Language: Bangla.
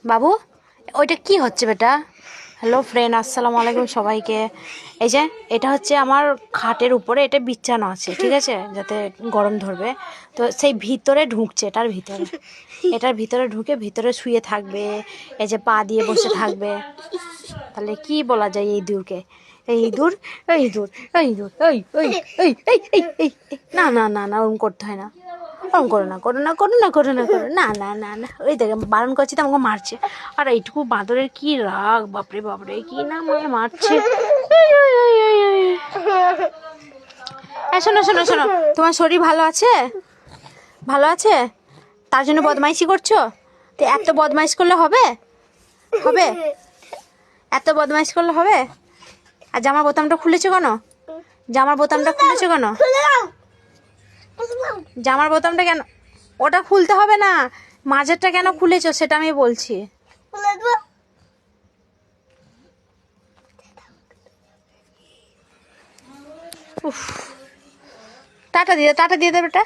বাবু, ওইটা কি হচ্ছে বেটা? হ্যালো ফ্রেন্ড, আসসালামু আলাইকুম সবাইকে। এই যে এটা হচ্ছে আমার খাটের উপরে, এটা বিছানো আছে, ঠিক আছে, যাতে গরম ধরবে। তো সেই ভিতরে ঢুকছে, এটার ভিতরে ঢুকে ভিতরে শুয়ে থাকবে। এই যে পা দিয়ে বসে থাকবে। তাহলে কি বলা যায় এই ইঁদুরকে? এই ইঁদুর, এই ইঁদুর, এই ইঁদুর, এই এই এই এই এই এই এই। না না না না, ওরকম করতে হয় না। ওরকম করো না, করো না, করো না, করো না, করো না, না না না। ওই দেখে বারণ করছি তো আমাকে মারছে। আর এইটুকু বাঁদরের কি রাগ, বাপরে বাপরে, কি না মানে মারছে। এই, এই, এই, এই, এই। শোনো শোনো শোনো, তোমার শরীর ভালো আছে? ভালো আছে? তার জন্য বদমাইশি করছো? তো এত বদমাইশ করলে হবে? হবে? এত বদমাইশ করলে হবে? আর জামার বোতামটা খুলেছো কেন? জামার বোতামটা খুলেছো কেন? জামার বোতামটা কেন? ওটা খুলতে হবে না, মাঝেরটা কেন খুলেছো সেটা আমি বলছি। উফ, টাটা দিয়ে দে বেটা।